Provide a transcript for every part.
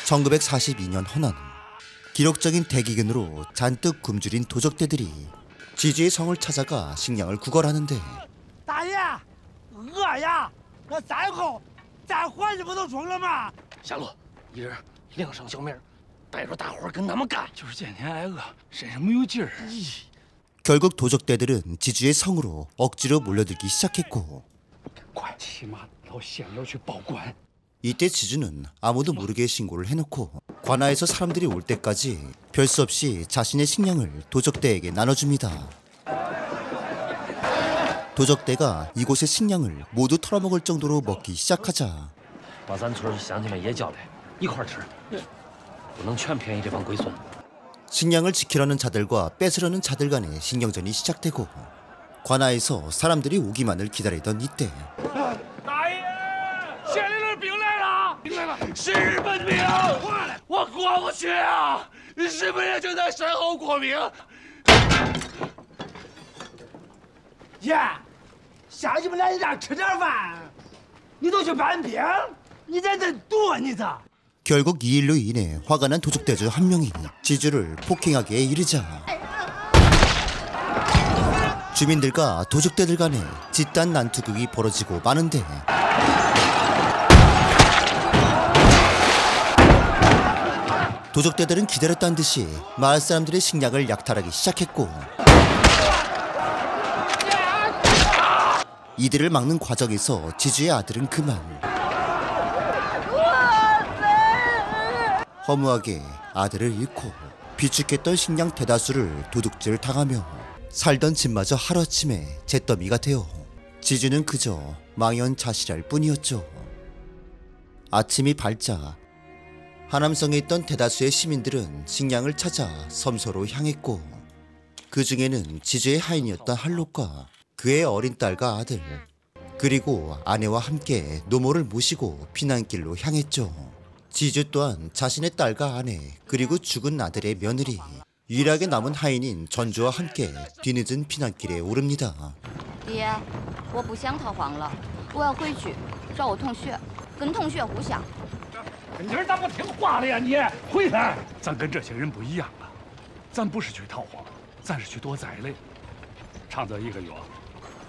1942년 허난, 기록적인 대기근으로 잔뜩 굶주린 도적대들이 지주의 성을 찾아가 식량을 구걸하는데 大爷，饿呀！那再后，咱伙计不都说了吗？下路，一人两上小面，带着大伙跟他们干。就是见天挨饿，身上没有劲儿。 결국 도적대들은 지주의 성으로 억지로 몰려들기 시작했고, 快，起码老先要去报官。 이때 지주는 아무도 모르게 신고를 해놓고 관아에서 사람들이 올 때까지 별 수 없이 자신의 식량을 도적대에게 나눠줍니다. 도적대가 이곳의 식량을 모두 털어먹을 정도로 먹기 시작하자 把咱村乡亲们也叫来，一块吃，不能全便宜这帮龟孙。 식량을 지키려는 자들과 뺏으려는 자들 간의 신경전이 시작되고, 관아에서 사람들이 오기만을 기다리던 이때 大爷，县里的兵来了！兵来了，是日本兵！我过不去啊！日本人就在身后过命。爷，乡亲们来你家吃点饭，你都去搬兵？你在这躲你咋？ 결국 이 일로 인해 화가 난 도적대주 한 명이 지주를 폭행하기에 이르자 주민들과 도적대들 간에 집단 난투극이 벌어지고 마는데 도적대들은 기다렸다는 듯이 마을 사람들의 식량을 약탈하기 시작했고, 이들을 막는 과정에서 지주의 아들은 그만 허무하게 아들을 잃고 비축했던 식량 대다수를 도둑질 당하며 살던 집마저 하루아침에 잿더미가 되어 지주는 그저 망연자실할 뿐이었죠. 아침이 밝자 하남성에 있던 대다수의 시민들은 식량을 찾아 섬서로 향했고, 그 중에는 지주의 하인이었던 할록과 그의 어린 딸과 아들, 그리고 아내와 함께 노모를 모시고 피난길로 향했죠. 지주 또한 자신의 딸과 아내, 그리고 죽은 아들의 며느리, 유일하게 남은 하인인 전주와 함께 뒤늦은 피난길에 오릅니다. 爹，我不想逃荒了，我要回去找我同学，跟同学互相。你儿咋不听话了呀你？回来！咱跟这些人不一样啊，咱不是去逃荒，咱是去躲灾嘞。长则1个月。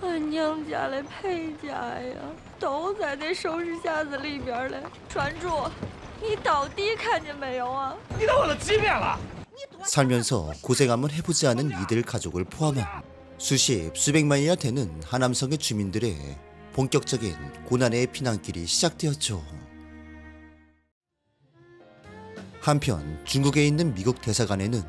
俺娘家的陪嫁呀，都在那收拾匣子里边嘞。船主。 你到底看见没有啊？你都问了几遍了？ 살면서 고생 한번 해보지 않은 이들 가족을 포함한 수십, 수백만이나 되는 하남성의 주민들의 본격적인 고난의 피난길이 시작되었죠. 한편 중국에 있는 미국 대사관에는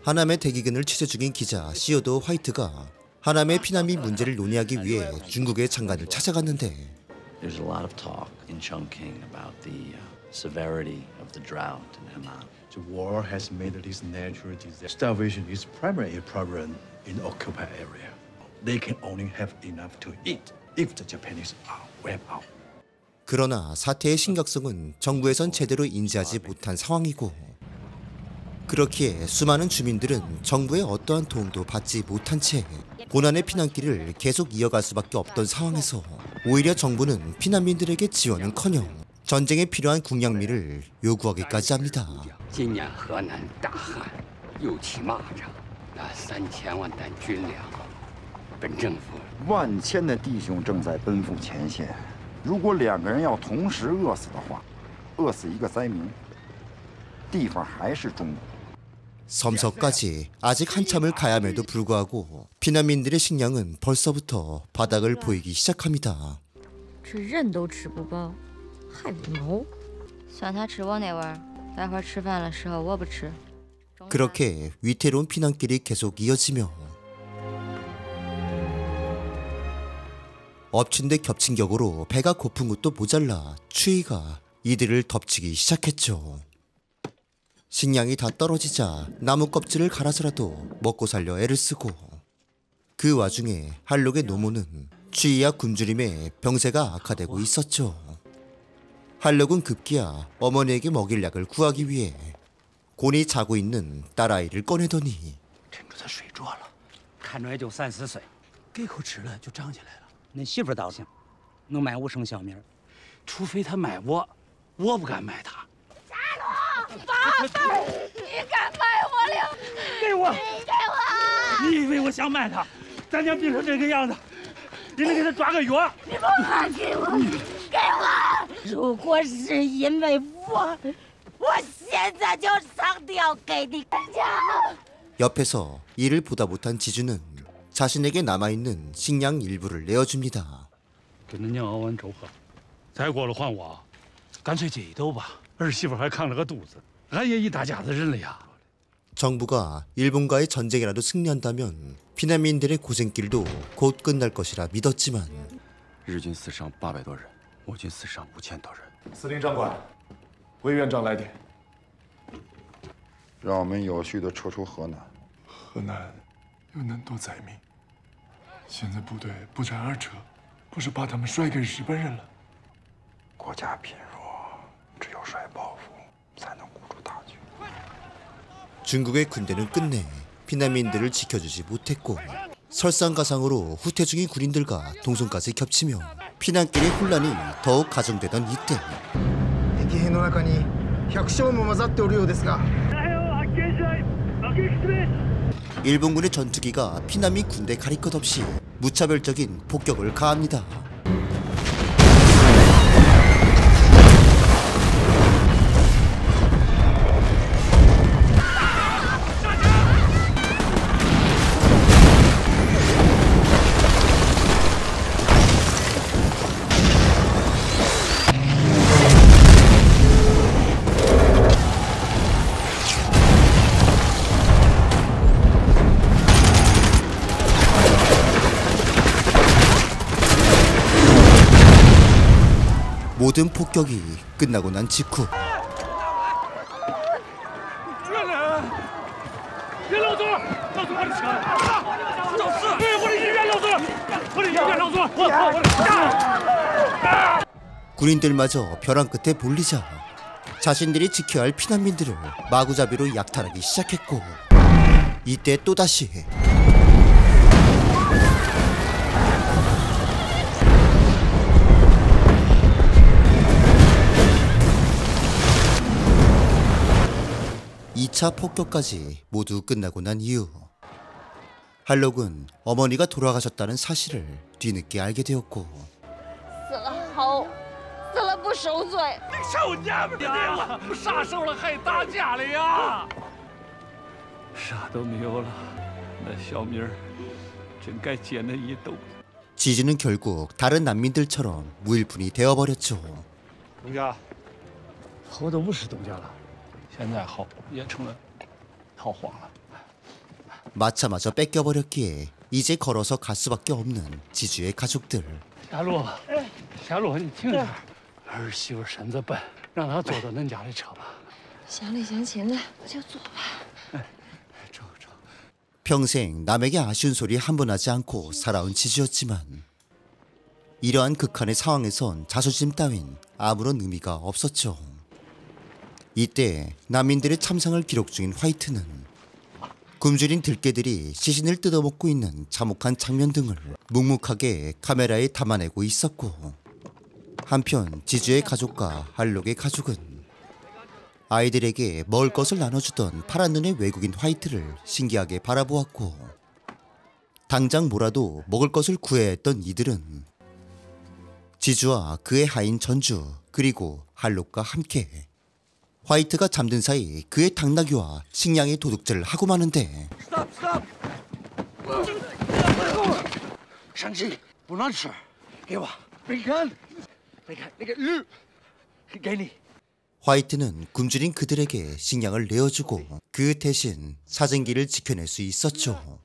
하남의 대기근을 취재 중인 기자 시어도 화이트가 하남의 피난민 문제를 논의하기 위해 중국의 장관을 찾아갔는데 There's a lot of talk in Chongqing about the severity of the drought in Henan. The war has made this natural disaster. Starvation is primarily a problem in the occupied area. They can only have enough to eat if the Japanese are wiped out. 그러나 사태의 심각성은 정부에선 제대로 인지하지 못한 상황이고, 그렇기에 수많은 주민들은 정부의 어떠한 도움도 받지 못한 채 고난의 피난길을 계속 이어갈 수밖에 없던 상황에서 오히려 정부는 피난민들에게 지원은커녕 전쟁에 필요한 군량미를 요구하기까지 합니다. 今年河南大旱，又起蚂蚱，那3000万担军粮，本政府万千的弟兄正在奔赴前线，如果2个人要同时饿死的话，饿死一个灾民，地方还是中国。 섬서까지 아직 한참을 가야함에도 불구하고 피난민들의 식량은 벌써부터 바닥을 보이기 시작합니다. 这人都吃不饱，还不毛？算他吃我那味儿，待会儿吃饭的时候我不吃。 그렇게 위태로운 피난길이 계속 이어지며 엎친 데 겹친 격으로 배가 고픈 것도 모자라 추위가 이들을 덮치기 시작했죠. 식량이 다 떨어지자 나무 껍질을 갈아서라도 먹고 살려 애를 쓰고, 그 와중에 할록의 노모는 추위와 굶주림에 병세가 악화되고 있었죠. 할록은 급기야 어머니에게 먹일 약을 구하기 위해 곤히 자고 있는 딸아이를 꺼내더니 趁着他睡着了，看着也就3、4岁，给口吃了就长起来了。恁媳妇倒行，能卖5升小米，除非他卖我，我不敢卖他。宝贝，你敢卖我了？给我！你给我！你以为我想卖他？咱娘病成这个样子，你得给他抓个药。你不怕给我？给我！如果是因为我现在就上吊给你看家。 옆에서 이를 보다 못한 지주는 자신에게 남아있는 식량 일부를 내어줍니다. 跟恁娘熬完粥喝，再过了还我，干脆接一斗吧。儿媳妇还扛着个肚子，俺也一大家子人了呀。 정부가 일본과의 전쟁이라도 승리한다면 피난민들의 고생길도 곧 끝날 것이라 믿었지만 日军死伤800多人，我军死伤5000多人。司令长官，委员长来电，让我们有序地撤出河南。河南有那么多灾民，现在部队不战而撤，不是把他们甩给日本人了？国家贫弱，只有甩包袱才能固住大局。 중국의 군대는 끝내 피난민들을 지켜주지 못했고 설상가상으로 후퇴 중인 군인들과 동선까지 겹치며 피난길의 혼란이 더욱 가중되던 이때 敵兵の中に百姓も混ざっておるようですが 일본군의 전투기가 피난민 군대 가릴 것 없이 무차별적인 폭격을 가합니다. 모든 폭격이 끝나고 난 직후 别老总，老总，我的车，找事，我的医院老总，我的医院老总，我 군인들마저 벼랑 끝에 몰리자 자신들이 지켜야 할 피난민들을 마구잡이로 약탈하기 시작했고 이때 또다시 2차 폭격까지 모두 끝나고 난 이후 한록은 어머니가 돌아가셨다는 사실을 뒤늦게 알게 되었고 死了好，死了不受罪。受家们的呀，啥时候了还打架了呀？啥都没有了，那小明儿真该接那一斗。 지주는 결국 다른 난민들처럼 무일푼이 되어버렸죠. 东家，我都不是东家了。 现在好也成了逃荒了。 마차마저 뺏겨버렸기에 이제 걸어서 갈 수밖에 없는 지주의 가족들. 小路，小路，你听着，儿媳妇身子笨，让她坐到恁家的车吧。乡里乡亲的，我就坐吧。 평생 남에게 아쉬운 소리 한 번 하지 않고 살아온 지주였지만 이러한 극한의 상황에선 자존심 따윈 아무런 의미가 없었죠. 이때 난민들의 참상을 기록 중인 화이트는 굶주린 들개들이 시신을 뜯어먹고 있는 참혹한 장면 등을 묵묵하게 카메라에 담아내고 있었고 한편 지주의 가족과 한록의 가족은 아이들에게 먹을 것을 나눠주던 파란 눈의 외국인 화이트를 신기하게 바라보았고 당장 뭐라도 먹을 것을 구해야 했던 이들은 지주와 그의 하인 전주 그리고 한록과 함께 화이트가 잠든 사이 그의 당나귀와 식량의 도둑질을 하고 마는데 Stop! 生气不能吃，给我贝肯，那个鱼，给你。 화이트는 굶주린 그들에게 식량을 내어주고 그 대신 사정기를 지켜낼 수 있었죠.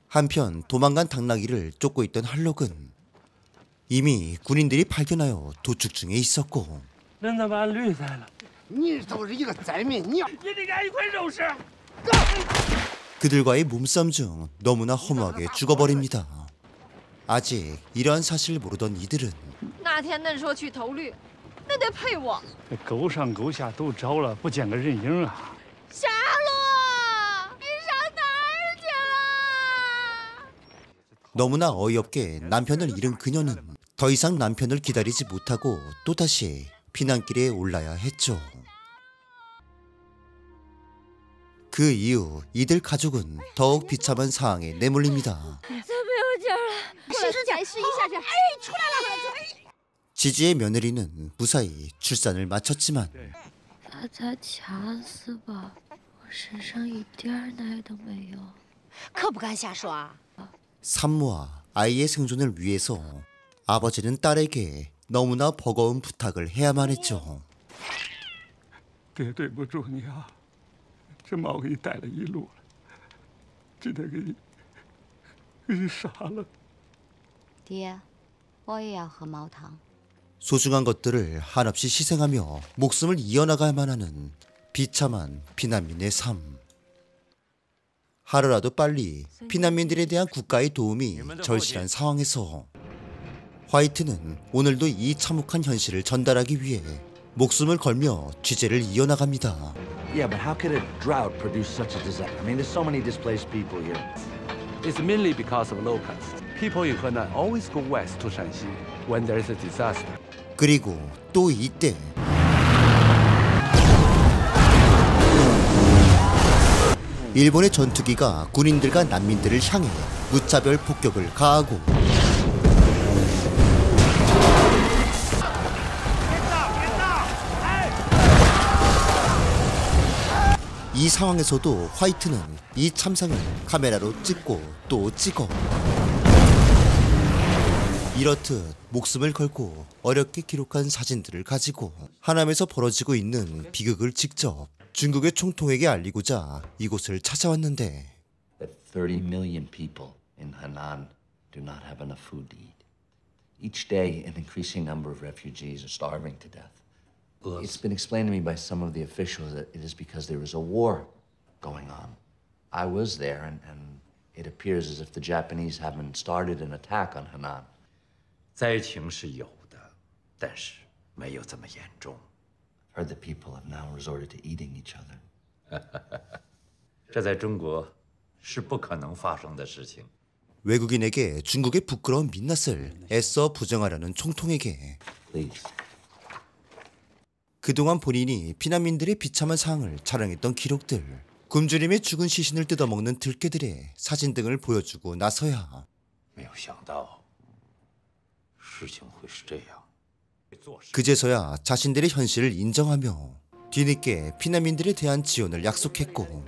한편 도망간 당나귀를 쫓고 있던 한록은 이미 군인들이 발견하여 도축 중에 있었고 人咋把驴宰了？你都是一个灾民，你也得给一块肉食。 그들과의 몸싸움 중 너무나 허무하게 죽어버립니다. 아직 이러한 사실을 모르던 이들은 那天恁说去偷驴，那得赔我。沟上沟下都找了，不见个人影啊！傻路，你上哪儿去了？ 너무나 어이없게 남편을 잃은 그녀는 더 이상 남편을 기다리지 못하고 또다시 피난길에 올라야 했죠. 그 이후 이들 가족은 더욱 비참한 상황에 내몰립니다. 지지의 며느리는 무사히 출산을 마쳤지만 산모와 아이의 생존을 위해서 아버지는 딸에게 너무나 버거운 부탁을 해야만 했죠. 爹对不住你啊，这猫给你带了一路了，今天给你杀了。爹，我也要喝猫汤。 소중한 것들을 한없이 희생하며 목숨을 이어나가야만 하는 비참한 피난민의 삶. 하루라도 빨리 피난민들에 대한 국가의 도움이 절실한 상황에서 화이트는 오늘도 이 참혹한 현실을 전달하기 위해 목숨을 걸며 취재를 이어나갑니다. Yeah, but how could a drought produce such a disaster? I mean, there's so many displaced people here. It's mainly because of locusts. People in Henan always go west to Shanxi when there is a disaster. 그리고 또 이때 일본의 전투기가 군인들과 난민들을 향해 무차별 폭격을 가하고 이 상황에서도 화이트는 이 참상을 카메라로 찍고 또 찍어 이렇듯 목숨을 걸고 어렵게 기록한 사진들을 가지고 하남에서 벌어지고 있는 비극을 직접 중국의 총통에게 알리고자 이곳을 찾아왔는데 That 30 million people in Henan do not have enough food to eat. Each day, an increasing number of refugees are starving to death. It's been explained to me by some of the officials that it is because there is a war going on. I was there, and it appears as if the Japanese haven't started an attack on Henan. 灾情是有的，但是没有这么严重。 Heard that people have now resorted to eating each other. 这在中国是不可能发生的事情。 외국인에게 중국의 부끄러운 민낯을 애써 부정하려는 총통에게 Please. 그동안 본인이 피난민들의 비참한 상황을 촬영했던 기록들, 굶주림에 죽은 시신을 뜯어먹는 들개들의 사진 등을 보여주고 나서야 没有想到事情会是这样。 그제서야 자신들의 현실을 인정하며 뒤늦게 피난민들에 대한 지원을 약속했고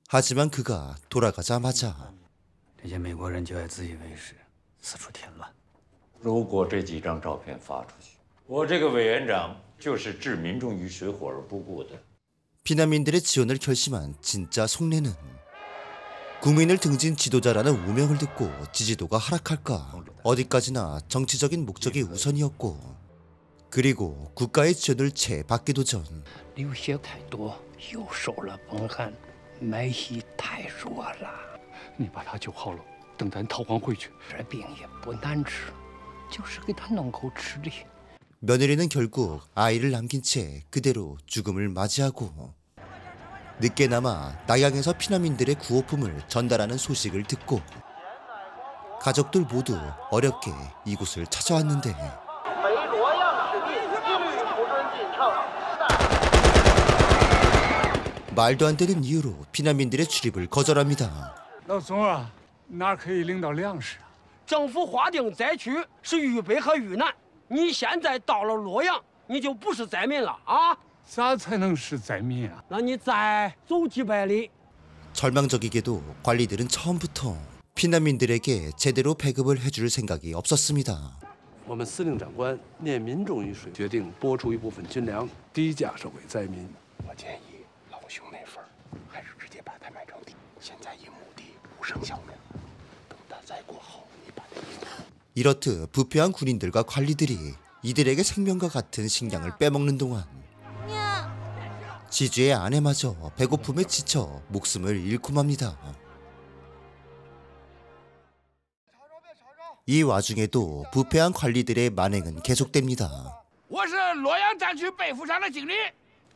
하지만 그가 돌아가자마자 这些美国人就爱自以为是，四处添乱。如果这几张照片发出去，我这个委员长就是置民众于水火而不顾的。 피난민들의 지원을 결심한 진짜 속내는 국민을 등진 지도자라는 우명을 듣고 지지도가 하락할까 어디까지나 정치적인 목적이 우선이었고 그리고 국가의 지원을 채 받기도 전 流血太多，又受了崩汗，脉息太弱了。你把他救好了，等咱逃亡回去。这病也不难治，就是给他弄口吃的。 며느리는 결국 아이를 남긴 채 그대로 죽음을 맞이하고 늦게나마 낙양에서 피난민들의 구호품을 전달하는 소식을 듣고 가족들 모두 어렵게 이곳을 찾아왔는데 말도 안 되는 이유로 피난민들의 출입을 거절합니다. 老总啊，哪儿可以领到粮食？政府划定灾区是豫北和豫南，你现在到了洛阳，你就不是灾民了啊！咋才能是灾民啊？那你再走几百里。 절망적이게도 관리들은 처음부터 피난민들에게 제대로 배급을 해줄 생각이 없었습니다. 我们司令长官念民众于水，决定拨出一部分军粮，低价售给灾民。我建议老兄那份还是直接把它卖成地。现在一亩地5升小麦，等它再过后，你把它。 이렇듯 부패한 군인들과 관리들이 이들에게 생명과 같은 식량을 빼먹는 동안 지주의 아내마저 배고픔에 지쳐 목숨을 잃고 맙니다. 이 와중에도 부패한 관리들의 만행은 계속됩니다. 我是洛阳战区北府山的经理，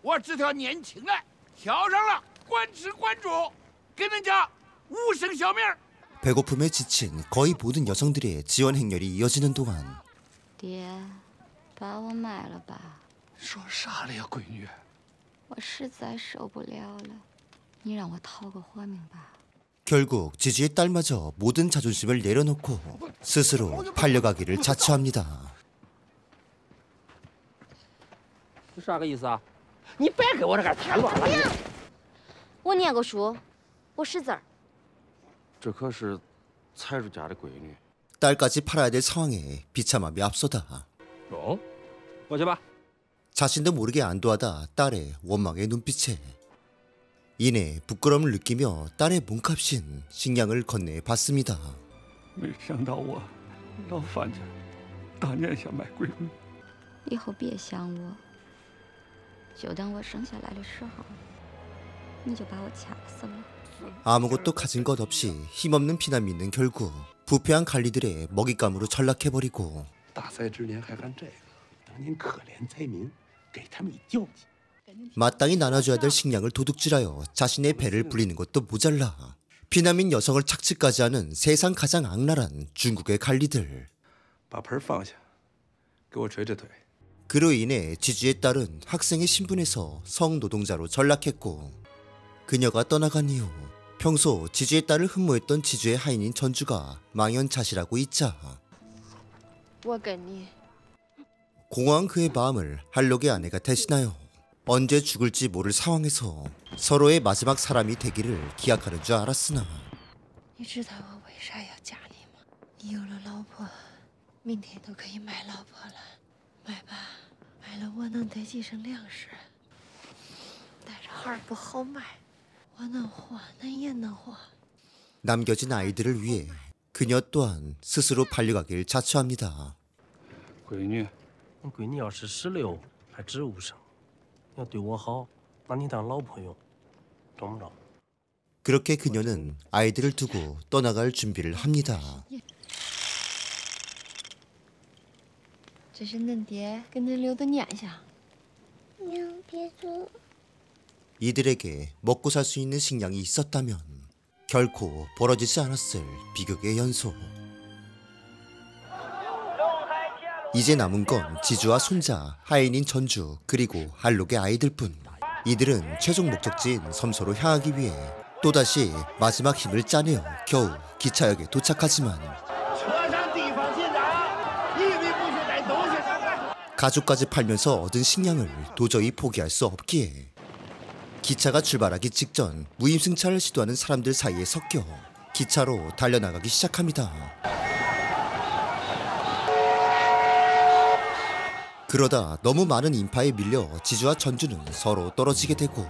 我这条年轻的挑上了，管吃管住，给人家5升小米。 배고픔에 지친 거의 모든 여성들의 지원 행렬이 이어지는 동안 爹，把我卖了吧。说啥了呀，闺女？我实在受不了了。你让我讨个活明白？ 결국 지주의 딸마저 모든 자존심을 내려놓고 스스로 팔려가기를 자처합니다. 啥个意思啊？你别给我这个添乱了！我念过书，我识字儿。这可是财主家的闺女。 딸까지 팔아야 될 상황에 비참함이 앞서다. 我去吧。 자신도 모르게 안도하다 딸의 원망의 눈빛에 이내 부끄러움을 느끼며 딸의 몸값인 식량을 건네 받습니다. 没想到我老范家当年想买闺女。以后别想我，就当我生下来的时候，你就把我掐死了。 아무것도 가진 것 없이 힘없는 피난민은 결국 부패한 관리들의 먹잇감으로 전락해버리고 大灾之年还干这个，当年可怜灾民，给他们以救济。 마땅히 나눠줘야 될 식량을 도둑질하여 자신의 배를 불리는 것도 모자라 피난민 여성을 착취까지 하는 세상 가장 악랄한 중국의 관리들. 把盆放下，给我捶捶腿。 그로 인해 지주의 딸은 학생의 신분에서 성노동자로 전락했고 그녀가 떠나간 이후 평소 지주의 딸을 흠모했던 지주의 하인인 전주가 망연자실하고 있자 我跟你 공허한 그의 마음을 한록의 아내가 대신하여 언제 죽을지 모를 상황에서 서로의 마지막 사람이 되기를 기약하는 줄 알았으나 你知道我为啥要嫁你吗？你有了老婆，明天都可以卖老婆了，卖吧，卖了我能得几升粮食，但是孩儿不好卖，我能活，恁也能活。 남겨진 아이들을 위해 그녀 또한 스스로 팔려가길 자처합니다. 闺女，我闺女要是16，还值5升。要对我好，拿你当老婆用，懂不懂？ 그렇게 그녀는 아이들을 두고 떠나갈 준비를 합니다. 这是恁爹给恁留的念想。娘，别走。 이들에게 먹고 살 수 있는 식량이 있었다면 결코 벌어지지 않았을 비극의 연속. 이제 남은 건 지주와 손자, 하인인 전주, 그리고 한록의 아이들뿐. 이들은 최종 목적지인 섬소로 향하기 위해 또다시 마지막 힘을 짜내어 겨우 기차역에 도착하지만 가족까지 팔면서 얻은 식량을 도저히 포기할 수 없기에 기차가 출발하기 직전 무임승차를 시도하는 사람들 사이에 섞여 기차로 달려나가기 시작합니다. 그러다 너무 많은 인파에 밀려 지주와 전주는 서로 떨어지게 되고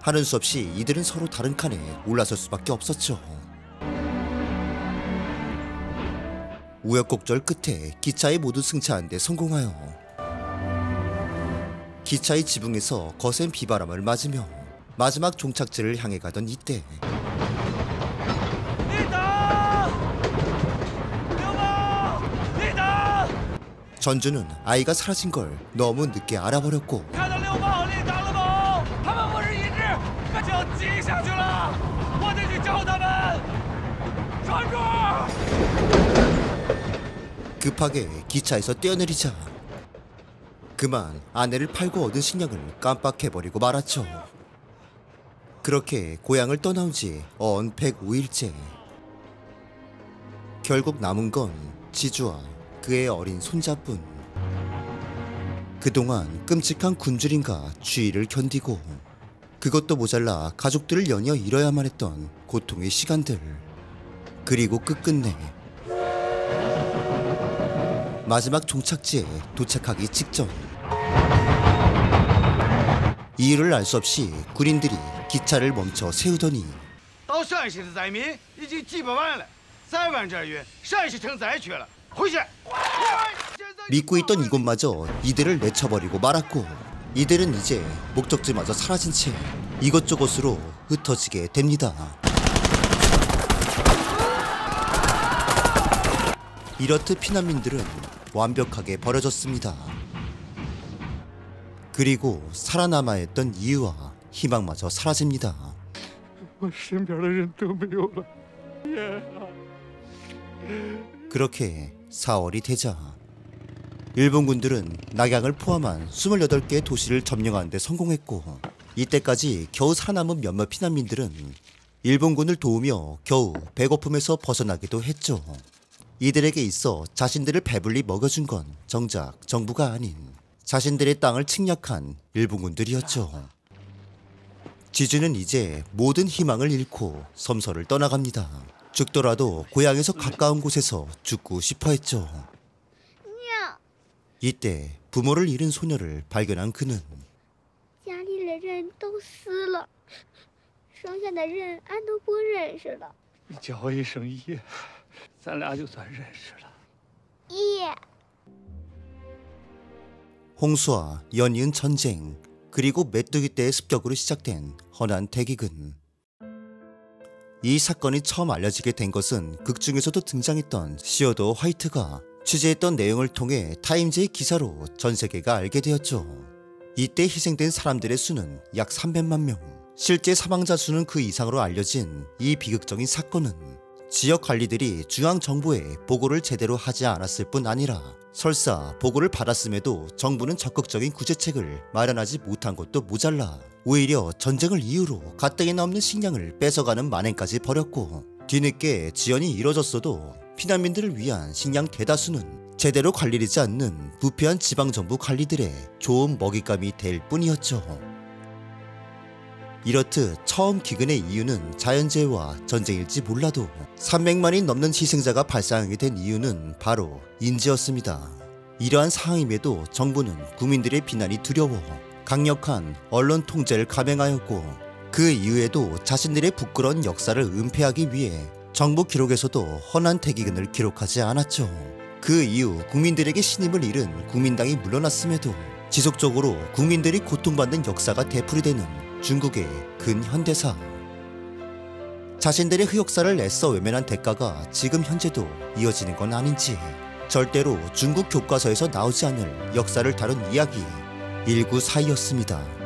하는 수 없이 이들은 서로 다른 칸에 올라설 수밖에 없었죠. 우여곡절 끝에 기차에 모두 승차한 데 성공하여 기차의 지붕에서 거센 비바람을 맞으며 마지막 종착지를 향해 가던 이때 전주는 아이가 사라진 걸 너무 늦게 알아버렸고 급하게 기차에서 뛰어내리자 그만 아내를 팔고 얻은 식량을 깜빡해버리고 말았죠. 그렇게 고향을 떠나온 지 어언 105일째. 결국 남은 건 지주와 그의 어린 손자뿐. 그동안 끔찍한 굶주림과 추위를 견디고 그것도 모자라 가족들을 연이어 잃어야만 했던 고통의 시간들. 그리고 끝끝내 마지막 종착지에 도착하기 직전 이유를 알 수 없이 군인들이 기차를 멈춰 세우더니 到陕西的灾民已经几百万了，3万这月陕西成灾区了，回去。 믿고 있던 이곳마저 이들을 내쳐버리고 말았고 이들은 이제 목적지마저 사라진 채 이것저것으로 흩어지게 됩니다. 이렇듯 피난민들은 완벽하게 버려졌습니다. 그리고 살아남아야 했던 이유와 희망마저 사라집니다. 我身边的人都没有了，爷。 그렇게 4월이 되자 일본군들은 낙양을 포함한 28개의 도시를 점령하는 데 성공했고, 이때까지 겨우 살아남은 몇몇 피난민들은 일본군을 도우며 겨우 배고픔에서 벗어나기도 했죠. 이들에게 있어 자신들을 배불리 먹여준 건 정작 정부가 아닌 자신들의 땅을 침략한 일본군들이었죠. 지주는 이제 모든 희망을 잃고 섬서를 떠나갑니다. 죽더라도 고향에서 가까운 곳에서 죽고 싶어 했죠. 이때 부모를 잃은 소녀를 발견한 그는 家里的人都死了，剩下的人俺都不认识了。你叫我一声爷，咱俩就算认识了。 爷， 홍수와 연이은 전쟁, 그리고 메뚜기 떼의 습격으로 시작된 허난 대기근. 이 사건이 처음 알려지게 된 것은 극 중에서도 등장했던 시어도 화이트가 취재했던 내용을 통해 타임즈의 기사로 전 세계가 알게 되었죠. 이때 희생된 사람들의 수는 약 300만 명, 실제 사망자 수는 그 이상으로 알려진 이 비극적인 사건은 지역 관리들이 중앙정부에 보고를 제대로 하지 않았을 뿐 아니라 설사 보고를 받았음에도 정부는 적극적인 구제책을 마련하지 못한 것도 모자라 오히려 전쟁을 이유로 가뜩이나 없는 식량을 뺏어가는 만행까지 벌였고, 뒤늦게 지연이 이뤄졌어도 피난민들을 위한 식량 대다수는 제대로 관리되지 않는 부패한 지방정부 관리들의 좋은 먹잇감이 될 뿐이었죠. 이렇듯 처음 기근의 이유는 자연재해와 전쟁일지 몰라도 300만이 넘는 희생자가 발생하게 된 이유는 바로 인재였습니다. 이러한 상황임에도 정부는 국민들의 비난이 두려워 강력한 언론 통제를 감행하였고, 그 이후에도 자신들의 부끄러운 역사를 은폐하기 위해 정부 기록에서도 허난 대기근을 기록하지 않았죠. 그 이후 국민들에게 신임을 잃은 국민당이 물러났음에도 지속적으로 국민들이 고통받는 역사가 되풀이되는 중국의 근현대사. 자신들의 흑역사를 애써 외면한 대가가 지금 현재도 이어지는 건 아닌지, 절대로 중국 교과서에서 나오지 않을 역사를 다룬 이야기 1942였습니다.